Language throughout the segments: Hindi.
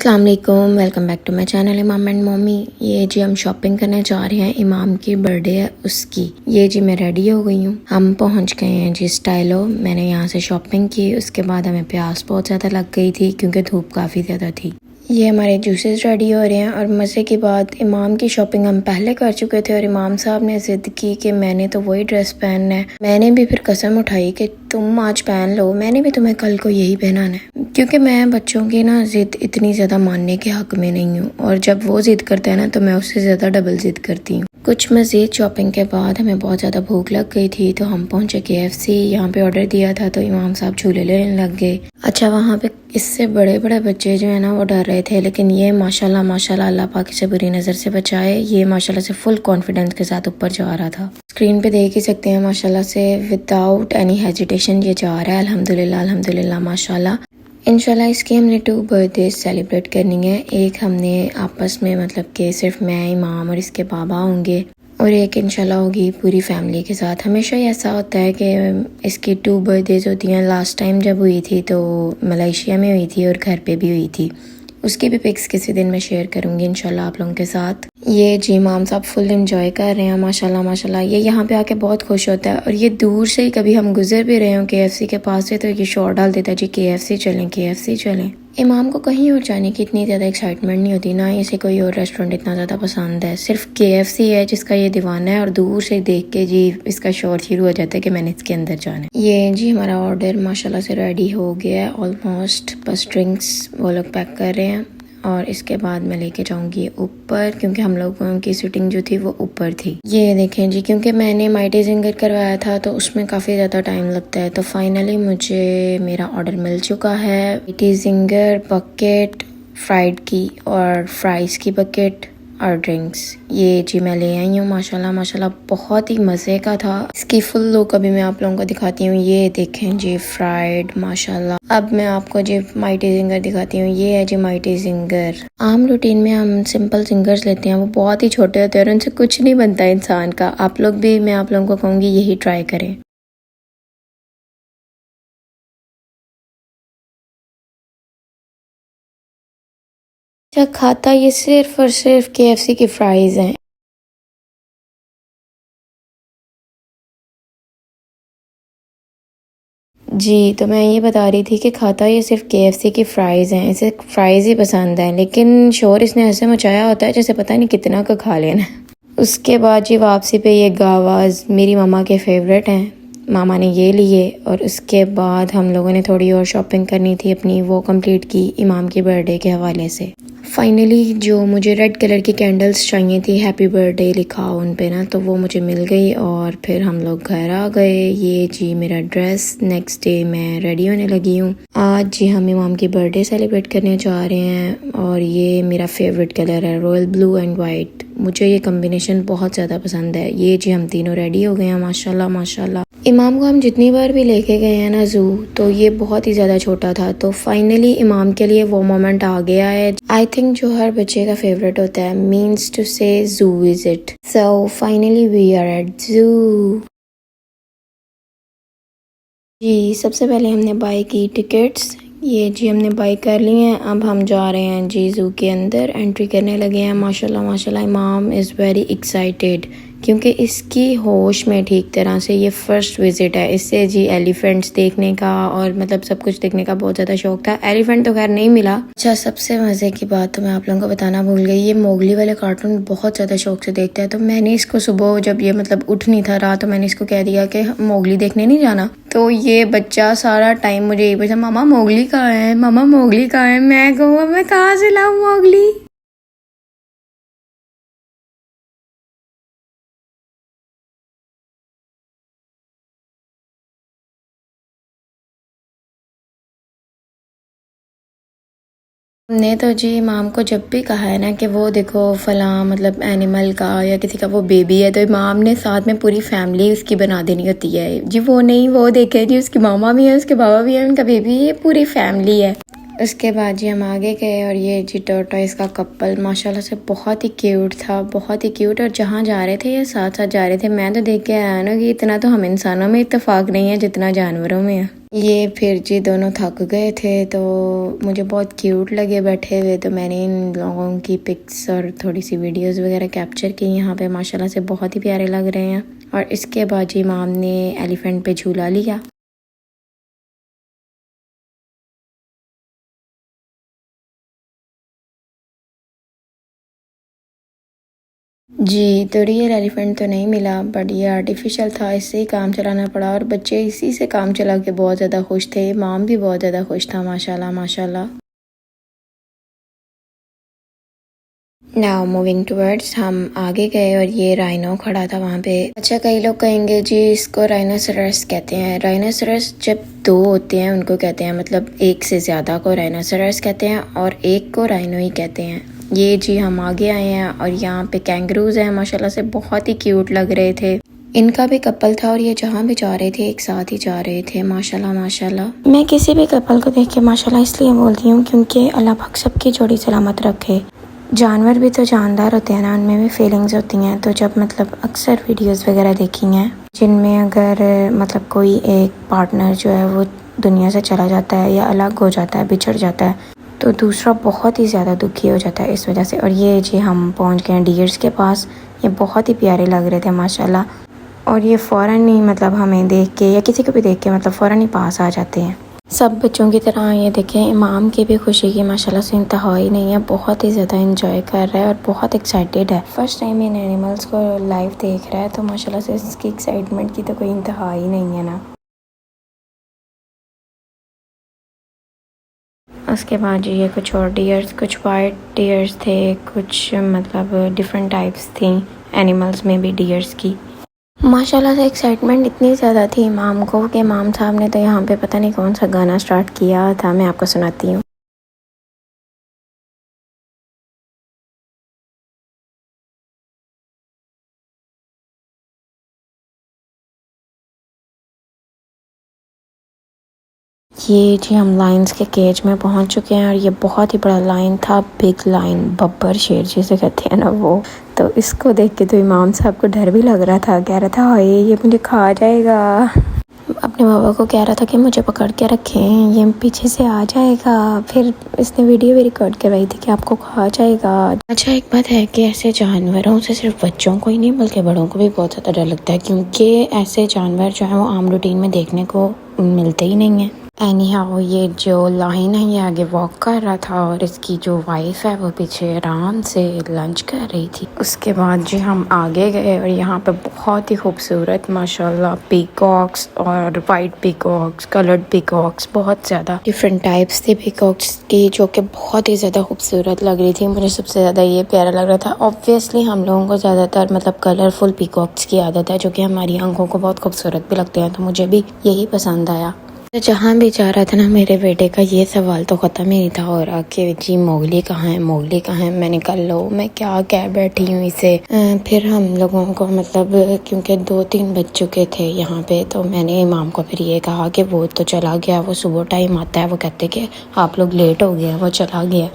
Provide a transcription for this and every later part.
अस्सलाम वालेकुम, welcome back to my channel Imam and mummy. ये जी हम शॉपिंग करने जा रहे हैं, इमाम की बर्थडे है उसकी। ये जी मैं रेडी हो गई हूँ, हम पहुँच गए हैं जी स्टाइलो। मैंने यहाँ से शॉपिंग की, उसके बाद हमें प्यास बहुत ज़्यादा लग गई थी क्योंकि धूप काफ़ी ज़्यादा थी। ये हमारे जूसेस रेडी हो रहे हैं और मज़े की बात, इमाम की शॉपिंग हम पहले कर चुके थे और इमाम साहब ने ज़िद की कि मैंने तो वही ड्रेस पहनना है। मैंने भी फिर कसम उठाई कि तुम आज पहन लो, मैंने भी तुम्हें कल को यही पहनाना है, क्योंकि मैं बच्चों की ना ज़िद इतनी ज़्यादा मानने के हक़ में नहीं हूँ और जब वो ज़िद करते हैं ना तो मैं उससे ज़्यादा डबल ज़िद करती हूँ। कुछ मज़ीद शॉपिंग के बाद हमें बहुत ज़्यादा भूख लग गई थी तो हम पहुँचे KFC। यहाँ पे ऑर्डर दिया था तो इमाम साहब झूले लेने लग गए। अच्छा, वहाँ पे इससे बड़े बड़े बच्चे जो है ना वो डर रहे थे, लेकिन ये माशाल्लाह माशाल्लाह अल्लाह पाक से बुरी नज़र से बचाए, ये माशाल्लाह से फुल कॉन्फिडेंस के साथ ऊपर जा रहा था। स्क्रीन पे देख ही सकते हैं माशाल्लाह से विदाउट एनी हेजिटेशन ये जा रहा है। अल्हम्दुलिल्लाह अल्हम्दुलिल्लाह माशाल्लाह। इंशाल्लाह इसकी हमने 2 बर्थडे सेलिब्रेट करनी है। एक हमने आपस में मतलब कि सिर्फ मैं, इमाम और इसके बाबा होंगे, और एक इंशाल्लाह होगी पूरी फैमिली के साथ। हमेशा ही ऐसा होता है कि इसकी 2 बर्थडेज होती हैं। लास्ट टाइम जब हुई थी तो मलेशिया में हुई थी और घर पे भी हुई थी। उसकी भी पिक्स किसी दिन मैं शेयर करूँगी इंशाल्लाह आप लोगों के साथ। ये जी इमाम साहब फुल एंजॉय कर रहे हैं माशाल्लाह माशाल्लाह। ये यहाँ पे आके बहुत खुश होता है और ये दूर से ही कभी हम गुजर भी रहे हो KFC के पास से तो ये शॉट डाल देता है जी KFC चलें KFC चलें। इमाम को कहीं और जाने की इतनी ज़्यादा एक्साइटमेंट नहीं होती, ना इसे कोई और रेस्टोरेंट इतना ज़्यादा पसंद है, सिर्फ KFC है जिसका ये दीवाना है और दूर से देख के जी इसका शौर शुरू हो जाता है कि मैंने इसके अंदर जाना है। ये जी हमारा ऑर्डर माशाल्लाह से रेडी हो गया है ऑलमोस्ट, बस ड्रिंक्स वो लोग पैक कर रहे हैं और इसके बाद मैं लेके जाऊंगी ऊपर क्योंकि हम लोगों की सीटिंग जो थी वो ऊपर थी। ये देखें जी, क्योंकि मैंने माइटी जिंगर करवाया था तो उसमें काफ़ी ज़्यादा टाइम लगता है, तो फाइनली मुझे मेरा ऑर्डर मिल चुका है। माइटी जिंगर बकेट फ्राइड की और फ्राइज़ की बकेट और ड्रिंक्स, ये जी मैं ले आई हूँ माशाल्लाह माशाल्लाह। बहुत ही मज़े का था। इसकी फुल लुक अभी मैं आप लोगों को दिखाती हूँ। ये देखें जी फ्राइड माशाल्लाह। अब मैं आपको जी माइटी जिंगर दिखाती हूँ। ये है जी माइटी जिंगर। आम रूटीन में हम सिंपल जिंगर्स लेते हैं, वो बहुत ही छोटे होते हैं और उनसे कुछ नहीं बनता इंसान का। आप लोग भी, मैं आप लोगों को कहूँगी यही ट्राई करें। अच्छा, खाता ये सिर्फ और सिर्फ KFC की फ्राइज़ हैं। जी, तो मैं ये बता रही थी कि खाता ये सिर्फ KFC की फ़्राइज़ हैं, इसे फ़्राइज़ ही पसंद हैं, लेकिन शोर इसने ऐसे मचाया होता है जैसे पता नहीं कितना का खा लेना है। उसके बाद जी वापसी पे ये गावाज़ मेरी ममा के फेवरेट हैं, मामा ने ये लिए और उसके बाद हम लोगों ने थोड़ी और शॉपिंग करनी थी अपनी, वो कंप्लीट की इमाम की बर्थडे के हवाले से। फाइनली जो मुझे रेड कलर की कैंडल्स चाहिए थी हैप्पी बर्थडे लिखा उन पे ना, तो वो मुझे मिल गई और फिर हम लोग घर आ गए। ये जी मेरा ड्रेस, नेक्स्ट डे मैं रेडी होने लगी हूँ। आज जी हम इमाम की बर्थडे सेलिब्रेट करने जा रहे हैं और ये मेरा फेवरेट कलर है रॉयल ब्लू एंड वाइट। मुझे ये कम्बिनेशन बहुत ज़्यादा पसंद है। ये जी हम तीनों रेडी हो गए हैं माशाल्लाह माशाल्लाह। इमाम को हम जितनी बार भी लेके गए हैं ना ज़ू, तो ये बहुत ही ज़्यादा छोटा था, तो फाइनली इमाम के लिए वो मोमेंट आ गया है आई थिंक जो हर बच्चे का फेवरेट होता है, means to say zoo visit. So finally we are at zoo. जी सबसे पहले हमने बाय की टिकट्स, ये जी हमने बाय कर ली हैं। अब हम जा रहे हैं जी ज़ू के अंदर, एंट्री करने लगे हैं माशाल्लाह माशाल्लाह। इमाम इज़ वेरी एक्साइटेड क्योंकि इसकी होश में ठीक तरह से ये फर्स्ट विज़िट है। इससे जी एलिफेंट्स देखने का और मतलब सब कुछ देखने का बहुत ज़्यादा शौक था। एलिफेंट तो खैर नहीं मिला। अच्छा, सबसे मज़े की बात तो मैं आप लोगों को बताना भूल गई, ये मोगली वाले कार्टून बहुत ज़्यादा शौक से देखता है, तो मैंने इसको सुबह जब ये मतलब उठ नहीं था रहा तो मैंने इसको कह दिया कि मोगली देखने नहीं जाना, तो ये बच्चा सारा टाइम मुझे यही पूछा, मामा मोगली कहाँ है, मामा मोगली कहाँ है। मैं कहूँ मैं कहाँ से लाऊं मोगली। हमने तो जी इमाम को जब भी कहा है ना कि वो देखो फलां मतलब एनिमल का या किसी का वो बेबी है, तो इमाम ने साथ में पूरी फैमिली उसकी बना देनी होती है जी। वो नहीं, वो देखे जी उसकी मामा भी है, उसके बाबा भी है, उनका बेबी, ये पूरी फैमिली है। उसके बाद जी हम आगे गए और ये जी टॉर्टोइस का कपल माशाल्लाह से बहुत ही क्यूट था, बहुत ही क्यूट। और जहाँ जा रहे थे ये साथ साथ जा रहे थे। मैं तो देख के आया ना कि इतना तो हम इंसानों में इत्तेफाक नहीं है जितना जानवरों में है। ये फिर जी दोनों थक गए थे तो मुझे बहुत क्यूट लगे बैठे हुए, तो मैंने इन लोगों की पिक्स और थोड़ी सी वीडियोस वगैरह कैप्चर की यहाँ पे। माशाल्लाह से बहुत ही प्यारे लग रहे हैं। और इसके बाद जी इमाम ने एलिफेंट पे झूला लिया। जी, तो रियल एलिफेंट तो नहीं मिला, बट ये आर्टिफिशियल था, इससे ही काम चलाना पड़ा और बच्चे इसी से काम चला के बहुत ज़्यादा खुश थे। इमाम भी बहुत ज़्यादा खुश था, माशाल्लाह माशाल्लाह। नाउ मूविंग टूवर्ड्स, हम आगे गए और ये राइनो खड़ा था वहाँ पे। अच्छा, कई लोग कहेंगे जी इसको राइनोसेरस कहते हैं। राइनोसेरस जब दो होते हैं उनको कहते हैं, मतलब एक से ज़्यादा को राइनोसेरस कहते हैं और एक को राइनो ही कहते हैं। ये जी हम आगे आए हैं और यहाँ पे कैंगरूज हैं, माशाल्लाह से बहुत ही क्यूट लग रहे थे। इनका भी कपल था और ये जहाँ भी जा रहे थे एक साथ ही जा रहे थे, माशाल्लाह माशाल्लाह। मैं किसी भी कपल को देख के माशाल्लाह इसलिए बोलती हूँ क्योंकि अल्लाह पाक सबकी जोड़ी सलामत रखे। जानवर भी तो जानदार होते हैं ना, उनमें भी फीलिंग्स होती हैं। तो जब मतलब अक्सर वीडियोस वगैरह देखी हैं जिनमें अगर मतलब कोई एक पार्टनर जो है वो दुनिया से चला जाता है या अलग हो जाता है, बिछड़ जाता है, तो दूसरा बहुत ही ज़्यादा दुखी हो जाता है इस वजह से। और ये जी हम पहुंच गए हैं डियर्स के पास। ये बहुत ही प्यारे लग रहे थे माशाल्लाह। और ये फ़ौरन ही मतलब हमें देख के या किसी को भी देख के मतलब फ़ौरन ही पास आ जाते हैं। सब बच्चों की तरह ये देखें, इमाम की भी खुशी की माशाल्लाह से इंतहा ही नहीं है। बहुत ही ज़्यादा इंजॉय कर रहा है और बहुत एक्साइटेड है। फर्स्ट टाइम इन एनिमल्स को लाइव देख रहा है, तो माशाल्लाह से इसकी एक्साइटमेंट की तो कोई इंतहा ही नहीं है ना। उसके बाद जी ये कुछ और डियर्स, कुछ वाइट डियर्स थे, कुछ मतलब डिफरेंट टाइप्स थी एनिमल्स में भी डियर्स की। माशाल्लाह से एक्साइटमेंट इतनी ज़्यादा थी इमाम को कि इमाम साहब ने तो यहाँ पे पता नहीं कौन सा गाना स्टार्ट किया था, मैं आपको सुनाती हूँ। ये जी हम लाइन्स के केज में पहुंच चुके हैं और ये बहुत ही बड़ा लाइन था, बिग लाइन, बब्बर शेर जिसे कहते हैं ना वो। तो इसको देख के तो इमाम साहब को डर भी लग रहा था, कह रहा था हाय ये मुझे खा जाएगा। अपने बाबा को कह रहा था कि मुझे पकड़ के रखें, ये पीछे से आ जाएगा। फिर इसने वीडियो भी रिकॉर्ड करवाई थी कि आपको खा जाएगा। अच्छा, एक बात है कि ऐसे जानवरों से सिर्फ बच्चों को ही नहीं बल्कि बड़ों को भी बहुत ज़्यादा डर लगता है, क्योंकि ऐसे जानवर जो है वो आम रूटीन में देखने को मिलते ही नहीं हैं। एनी हाउ, ये जो लाइन है ये आगे वॉक कर रहा था और इसकी जो वाइफ है वो पीछे आराम से लंच कर रही थी। उसके बाद जी हम आगे गए और यहाँ पे बहुत ही खूबसूरत माशाल्लाह पीकॉक्स और वाइट पीकॉक्स, कलर्ड पीकॉक्स, बहुत ज़्यादा डिफरेंट टाइप्स थे पीकॉक्स की, जो कि बहुत ही ज़्यादा खूबसूरत लग रही थी। मुझे सबसे ज़्यादा ये प्यारा लग रहा था। ऑब्वियसली हम लोगों को ज़्यादातर मतलब कलरफुल पीकॉक्स की आदत है, जो कि हमारी आंखों को बहुत खूबसूरत भी लगते हैं, तो मुझे भी यही पसंद आया। तो जहाँ भी जा रहा था ना मेरे बेटे का ये सवाल तो ख़त्म ही नहीं था, और आके जी मोगली कहाँ है, मोगली कहाँ है। मैंने कहा लो मैं क्या कह बैठी हूँ इसे। फिर हम लोगों को मतलब क्योंकि 2-3 बज चुके थे यहाँ पे, तो मैंने इमाम को फिर ये कहा कि वो तो चला गया, वो सुबह टाइम आता है, वो कहते कि आप लोग लेट हो गया, वो चला गया।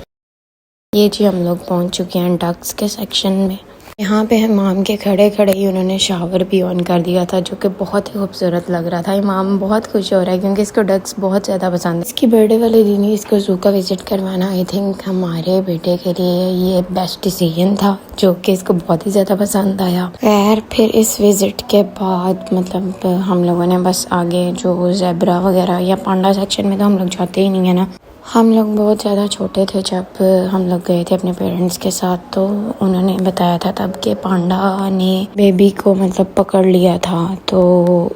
ये जी हम लोग पहुँच चुके हैं डक्स के सेक्शन में। यहाँ पे इमाम के खड़े खड़े ही उन्होंने शावर भी ऑन कर दिया था, जो कि बहुत ही खूबसूरत लग रहा था। इमाम बहुत खुश हो रहा है क्योंकि इसको डक्स बहुत ज़्यादा पसंद है। इसकी बर्थडे वाले दिन ही इसको ज़ू का विज़िट करवाना आई थिंक हमारे बेटे के लिए ये बेस्ट डिसीजन था, जो कि इसको बहुत ही ज़्यादा पसंद आया। खैर फिर इस विज़िट के बाद मतलब हम लोगों ने बस आगे जो ज़ेब्रा वगैरह या पांडा सेक्शन में तो हम लोग जाते ही नहीं है ना। हम लोग बहुत ज़्यादा छोटे थे जब हम लोग गए थे अपने पेरेंट्स के साथ, तो उन्होंने बताया था तब कि पांडा ने बेबी को मतलब पकड़ लिया था। तो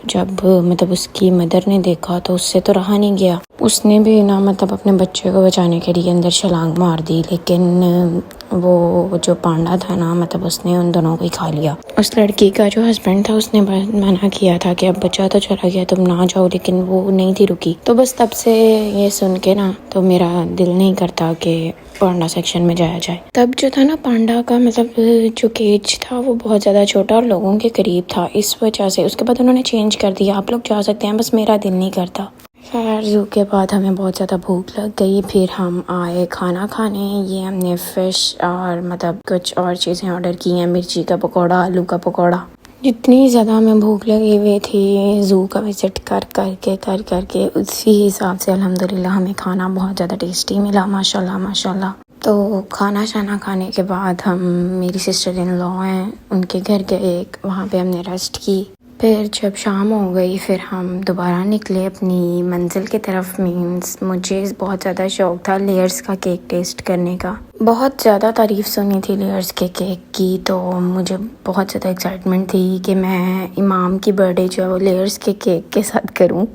जब मतलब उसकी मदर ने देखा तो उससे तो रहा नहीं गया, उसने भी ना मतलब अपने बच्चे को बचाने के लिए अंदर छलांग मार दी, लेकिन वो जो पांडा था ना मतलब उसने उन दोनों को ही खा लिया। उस लड़की का जो हस्बैंड था उसने मना किया था कि अब बच्चा तो चला गया तुम ना जाओ, लेकिन वो नहीं थी रुकी। तो बस तब से ये सुन के ना तो मेरा दिल नहीं करता कि पांडा सेक्शन में जाया जाए। तब जो था ना पांडा का मतलब जो केज था वो बहुत ज़्यादा छोटा और लोगों के करीब था, इस वजह से उसके बाद उन्होंने चेंज कर दिया। आप लोग जा सकते हैं, बस मेरा दिल नहीं करता। खैर ज़ू के बाद हमें बहुत ज़्यादा भूख लग गई, फिर हम आए खाना खाने। ये हमने फ़िश और मतलब कुछ और चीज़ें ऑर्डर की हैं, मिर्ची का पकौड़ा, आलू का पकौड़ा। जितनी ज़्यादा हमें भूख लगी हुई थी ज़ू का विज़िट कर करके उसी हिसाब से अल्हम्दुलिल्लाह हमें खाना बहुत ज़्यादा टेस्टी मिला, माशाल्लाह माशाल्लाह। तो खाना शाना खाने के बाद हम, मेरी सिस्टर इन लॉ हैं, उनके घर गए, वहाँ पे हमने रेस्ट की। फिर जब शाम हो गई फिर हम दोबारा निकले अपनी मंजिल की तरफ। मीन्स मुझे बहुत ज़्यादा शौक़ था लेयर्स का केक टेस्ट करने का। बहुत ज़्यादा तारीफ़ सुनी थी लेयर्स के केक की, तो मुझे बहुत ज़्यादा एक्साइटमेंट थी कि मैं इमाम की बर्थडे जो है वो लेयर्स के केक के साथ करूं।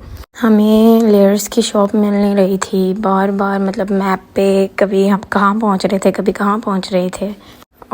हमें लेयर्स की शॉप मिल नहीं रही थी, बार बार मतलब मैप पे कभी हम कहाँ पहुँच रहे थे, कभी कहाँ पहुँच रहे थे।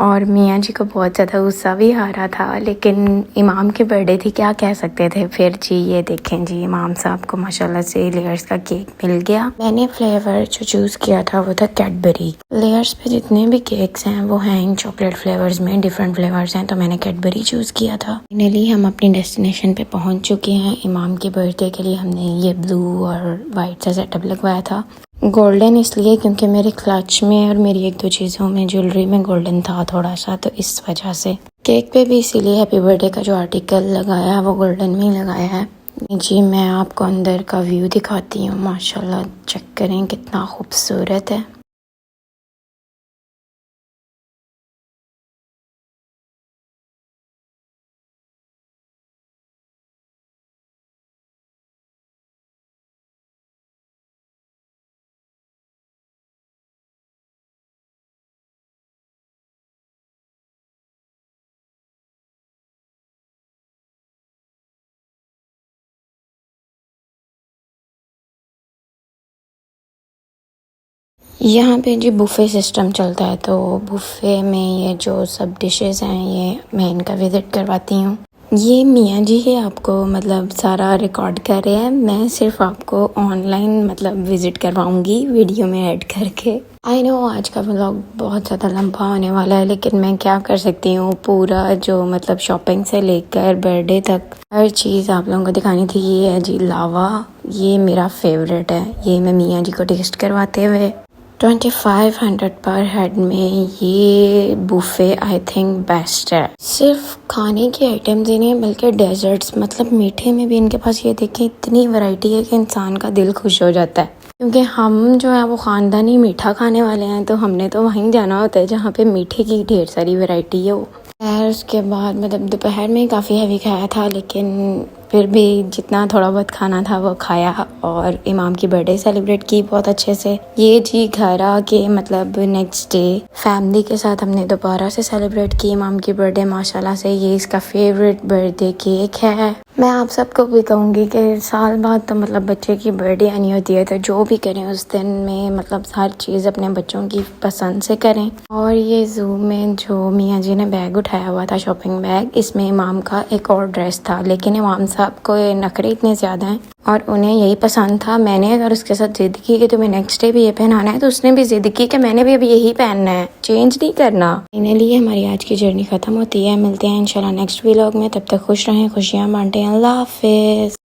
और मियाँ जी को बहुत ज़्यादा गुस्सा भी आ रहा था, लेकिन इमाम की बर्थडे थी, क्या कह सकते थे। फिर जी ये देखें जी, इमाम साहब को माशाल्लाह से लेयर्स का केक मिल गया। मैंने फ्लेवर जो चूज़ किया था वो था कैडबरी। लेयर्स पे जितने भी केक्स हैं वो हैं इन चॉकलेट फ्लेवर्स में, डिफरेंट फ्लेवर्स हैं, तो मैंने कैडबरी चूज़ किया था। फाइनली हम अपनी डेस्टिनेशन पे पहुँच चुके हैं। इमाम की बर्थडे के लिए हमने ये ब्लू और वाइट सा सेटअप लगवाया था। गोल्डन इसलिए क्योंकि मेरे क्लच में और मेरी एक दो चीज़ों में, ज्वेलरी में गोल्डन था थोड़ा सा, तो इस वजह से। केक पे भी इसीलिए हैप्पी बर्थडे का जो आर्टिकल लगाया है वो गोल्डन में ही लगाया है। जी मैं आपको अंदर का व्यू दिखाती हूँ, माशाल्लाह चेक करें कितना खूबसूरत है। यहाँ पे जी बुफ़े सिस्टम चलता है, तो बुफ़े में ये जो सब डिशेस हैं ये मैं इनका विज़िट करवाती हूँ। ये मियाँ जी ही आपको मतलब सारा रिकॉर्ड कर रहे हैं, मैं सिर्फ आपको ऑनलाइन मतलब विज़िट करवाऊँगी वीडियो में ऐड करके। आई नो आज का व्लॉग बहुत ज़्यादा लंबा होने वाला है, लेकिन मैं क्या कर सकती हूँ, पूरा जो मतलब शॉपिंग से लेकर बर्थडे तक हर चीज़ आप लोगों को दिखानी थी। ये है जी लावा, ये मेरा फेवरेट है, ये मैं मियाँ जी को टेस्ट करवाते हुए। 2500 पर हेड में ये बुफ़े आई थिंक बेस्ट है। सिर्फ खाने की आइटम्स ही नहीं बल्कि डेजर्ट्स, मतलब मीठे में भी इनके पास ये देखें इतनी वैरायटी है कि इंसान का दिल खुश हो जाता है। क्योंकि हम जो है वो ख़ानदानी मीठा खाने वाले हैं, तो हमने तो वहीं जाना होता है जहाँ पे मीठे की ढेर सारी वैरायटी है। खैर उसके बाद मतलब दोपहर में काफ़ी हैवी खाया था, लेकिन फिर भी जितना थोड़ा बहुत खाना था वो खाया और इमाम की बर्थडे सेलिब्रेट की बहुत अच्छे से। ये जी घर आके मतलब नेक्स्ट डे फैमिली के साथ हमने दोबारा से सेलिब्रेट की इमाम की बर्थडे माशाल्लाह से। ये इसका फेवरेट बर्थडे केक है। मैं आप सबको भी कहूँगी कि साल बाद तो मतलब बच्चे की बर्थडे आनी होती है, तो जो भी करें उस दिन में मतलब हर चीज़ अपने बच्चों की पसंद से करें। और ये ज़ू में जो मियाँ जी ने बैग उठाया हुआ था, शॉपिंग बैग, इसमें इमाम का एक और ड्रेस था, लेकिन इमाम साहब को ये नखरे इतने ज़्यादा हैं और उन्हें यही पसंद था। मैंने अगर उसके साथ ज़िद की कि तुम्हें नेक्स्ट डे भी ये पहनाना है, तो उसने भी ज़िद की कि मैंने भी अभी यही पहनना है, चेंज नहीं करना। फाइनली हमारी आज की जर्नी ख़त्म होती है। मिलते हैं इंशाल्लाह नेक्स्ट व्लॉग में, तब तक खुश रहें, खुशियाँ बांटें। अल्लाह हाफिज़।